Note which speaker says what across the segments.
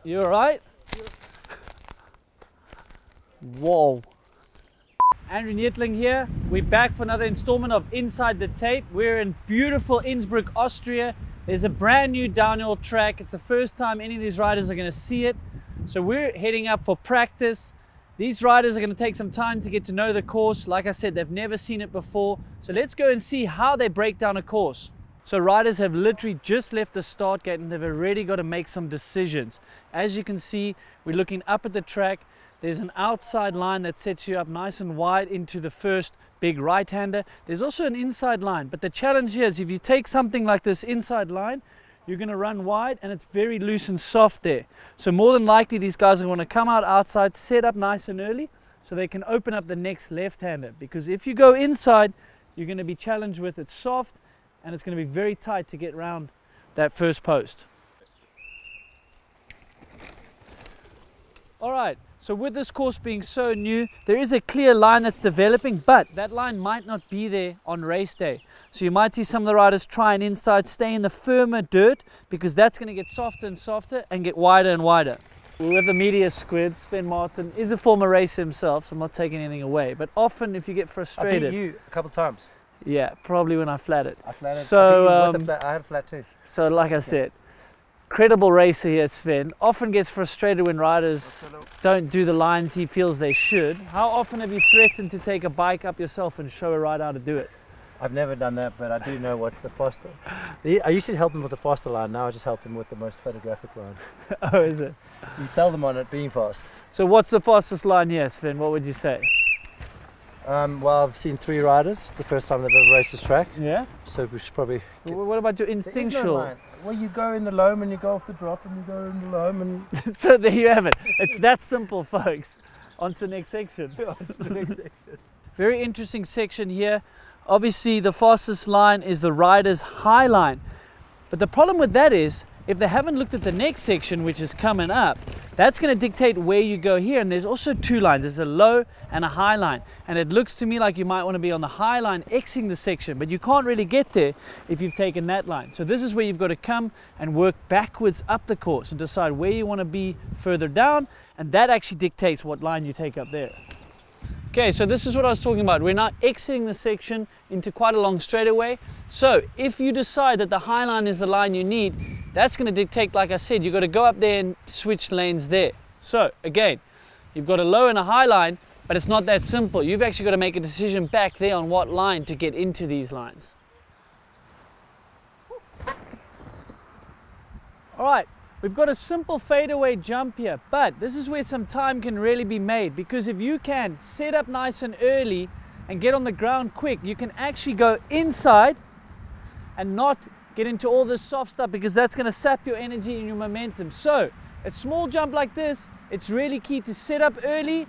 Speaker 1: You alright? Whoa. Andrew Neethling here. We're back for another installment of Inside the Tape. We're in beautiful Innsbruck, Austria. There's a brand new downhill track. It's the first time any of these riders are going to see it. So we're heading up for practice. These riders are going to take some time to get to know the course. Like I said, they've never seen it before. So let's go and see how they break down a course. So riders have literally just left the start gate and they've already got to make some decisions. As you can see, we're looking up at the track. There's an outside line that sets you up nice and wide into the first big right-hander. There's also an inside line, but the challenge here is if you take something like this inside line, you're going to run wide and it's very loose and soft there. So more than likely these guys are going to come out outside, set up nice and early so they can open up the next left-hander. Because if you go inside, you're going to be challenged with it's soft and it's going to be very tight to get around that first post. All right. So with this course being so new, there is a clear line that's developing, but that line might not be there on race day. So you might see some of the riders try and inside stay in the firmer dirt because that's going to get softer and softer and get wider and wider. We're with the media squid. Sven Martin is a former racer himself, so I'm not taking anything away. But often if you get frustrated...
Speaker 2: I beat you a couple of times.
Speaker 1: Yeah, probably when I flatted.
Speaker 2: I flatted.
Speaker 1: So,
Speaker 2: I had a flat too.
Speaker 1: So like I said, credible racer here, Sven, often gets frustrated when riders don't do the lines he feels they should. How often have you threatened to take a bike up yourself and show a rider how to do it?
Speaker 2: I've never done that, but I do know what's the faster. I used to help them with the faster line, now I just help them with the most photographic line.
Speaker 1: Oh, is it?
Speaker 2: You sell them on it being fast.
Speaker 1: So what's the fastest line here, Sven? What would you say?
Speaker 2: Well, I've seen 3 riders. It's the first time they've ever raced this track.
Speaker 1: Yeah?
Speaker 2: So we should probably...
Speaker 1: What about your instinctual?
Speaker 2: Well, you go in the loam and you go off the drop and you go in the loam and...
Speaker 1: So there you have it. It's that simple, folks. On to the next section. Very interesting section here. Obviously, the fastest line is the rider's high line. But the problem with that is, if they haven't looked at the next section, which is coming up, that's going to dictate where you go here. And there's also 2 lines. There's a low and a high line. And it looks to me like you might want to be on the high line exiting the section, but you can't really get there if you've taken that line. So this is where you've got to come and work backwards up the course and decide where you want to be further down. And that actually dictates what line you take up there. Okay, so this is what I was talking about. We're now exiting the section into quite a long straightaway. So if you decide that the high line is the line you need, that's going to dictate, like I said, you've got to go up there and switch lanes there. So again, you've got a low and a high line, but it's not that simple. You've actually got to make a decision back there on what line to get into these lines. All right, we've got a simple fadeaway jump here, but this is where some time can really be made, because if you can set up nice and early and get on the ground quick, you can actually go inside and not get into all this soft stuff, because that's going to sap your energy and your momentum. So a small jump like this, it's really key to set up early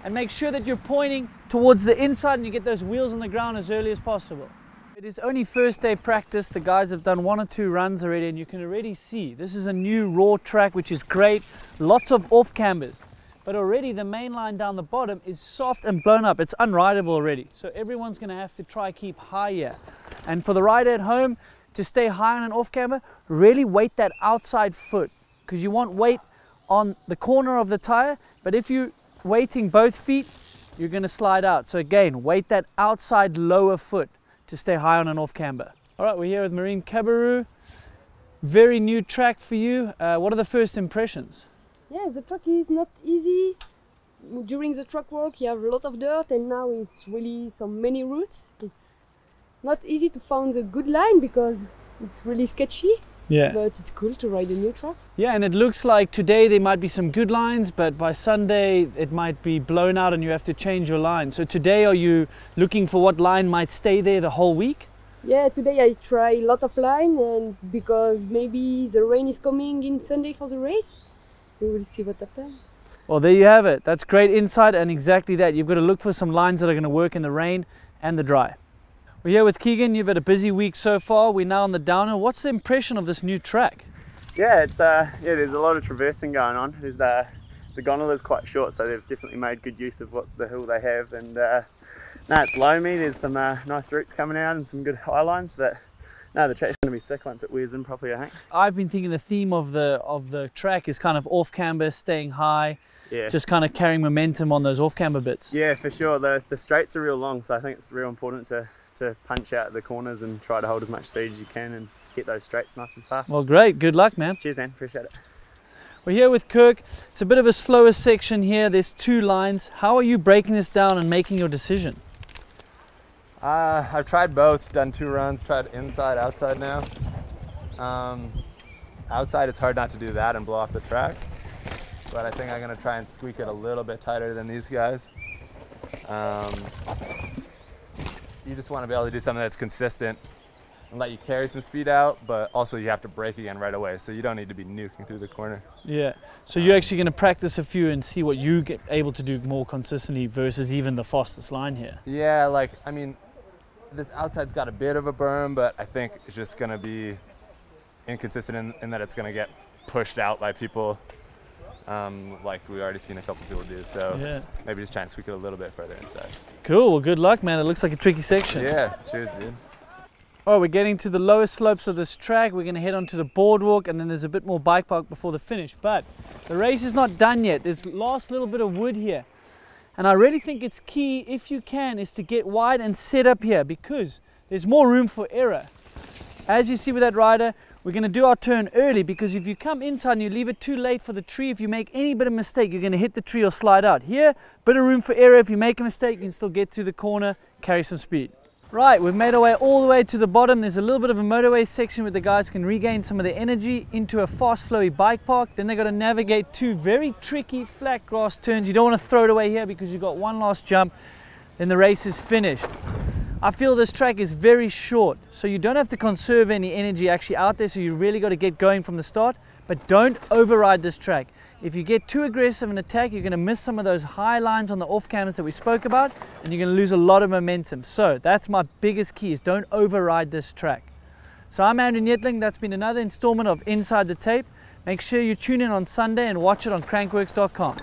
Speaker 1: and make sure that you're pointing towards the inside and you get those wheels on the ground as early as possible. It is only first day practice. The guys have done 1 or 2 runs already, and you can already see this is a new raw track, which is great. Lots of off cambers, but already the main line down the bottom is soft and blown up. It's unrideable already. So everyone's going to have to try keep high here. And for the rider at home, to stay high on an off camber, really weight that outside foot, because you want weight on the corner of the tire, but if you're weighting both feet, you're going to slide out. So again, weight that outside lower foot to stay high on an off camber. All right, we're here with Marine Cabarrou. Very new track for you. What are the first impressions?
Speaker 3: Yeah, the track is not easy. During the track work you have a lot of dirt, and now it's really many routes. It's not easy to find a good line because it's really sketchy. Yeah. But it's cool to ride a new track.
Speaker 1: Yeah, and it looks like today there might be some good lines, but by Sunday it might be blown out and you have to change your line. So today, are you looking for what line might stay there the whole week?
Speaker 3: Yeah, today I try a lot of line, and because maybe the rain is coming in Sunday for the race, we will see what happens.
Speaker 1: Well, there you have it. That's great insight, and exactly that. You've got to look for some lines that are going to work in the rain and the dry. We're here with Keegan. You've had a busy week so far. We're now on the downhill. What's the impression of this new track?
Speaker 4: Yeah, it's there's a lot of traversing going on. There's the gondola is quite short, so they've definitely made good use of what the hill they have. And no, it's loamy. There's some nice roots coming out and some good high lines, but No, the track's going to be sick once it wears in properly, I think.
Speaker 1: I've been thinking the theme of the track is kind of off camber, staying high,
Speaker 4: Yeah.
Speaker 1: just kind of carrying momentum on those off camber bits.
Speaker 4: Yeah, for sure. The straights are real long, so I think it's real important to punch out the corners and try to hold as much speed as you can and get those straights nice and fast.
Speaker 1: Well, great. Good luck, man.
Speaker 4: Cheers, man. Appreciate it.
Speaker 1: We're here with Cooke. It's a bit of a slower section here. There's 2 lines. How are you breaking this down and making your decision?
Speaker 5: I've tried both, done 2 runs, tried inside, outside now. Outside it's hard not to do that and blow off the track, but I think I'm going to try and squeak it a little bit tighter than these guys. You just want to be able to do something that's consistent and let you carry some speed out, but also you have to brake again right away, so you don't need to be nuking through the corner.
Speaker 1: Yeah. So you're actually going to practice a few and see what you get able to do more consistently versus even the fastest line here.
Speaker 5: Yeah, like, I mean, this outside's got a bit of a berm, but I think it's just going to be inconsistent in that it's going to get pushed out by people, like we've already seen a couple people do. So
Speaker 1: yeah,
Speaker 5: maybe just try and squeak it a little bit further inside.
Speaker 1: Cool. Well, good luck, man. It looks like a tricky section.
Speaker 5: Yeah, cheers, dude.
Speaker 1: Oh, we're getting to the lowest slopes of this track. We're going to head onto the boardwalk, and then there's a bit more bike park before the finish. But the race is not done yet. There's last little bit of wood here. And I really think it's key, if you can, is to get wide and set up here because there's more room for error. As you see with that rider, we're going to do our turn early because if you come inside and you leave it too late for the tree, if you make any bit of mistake, you're going to hit the tree or slide out. Here, bit of room for error. If you make a mistake, you can still get to the corner, carry some speed. Right, we've made our way all the way to the bottom. There's a little bit of a motorway section where the guys can regain some of their energy into a fast flowy bike park. Then they've got to navigate 2 very tricky flat grass turns. You don't want to throw it away here because you've got one last jump, then the race is finished. I feel this track is very short, so you don't have to conserve any energy actually out there, so you really got to get going from the start, but don't override this track. If you get too aggressive in attack, you're going to miss some of those high lines on the off cams that we spoke about, and you're going to lose a lot of momentum. So that's my biggest key, is don't override this track. So I'm Andrew Neethling. That's been another installment of Inside the Tape. Make sure you tune in on Sunday and watch it on crankworx.com.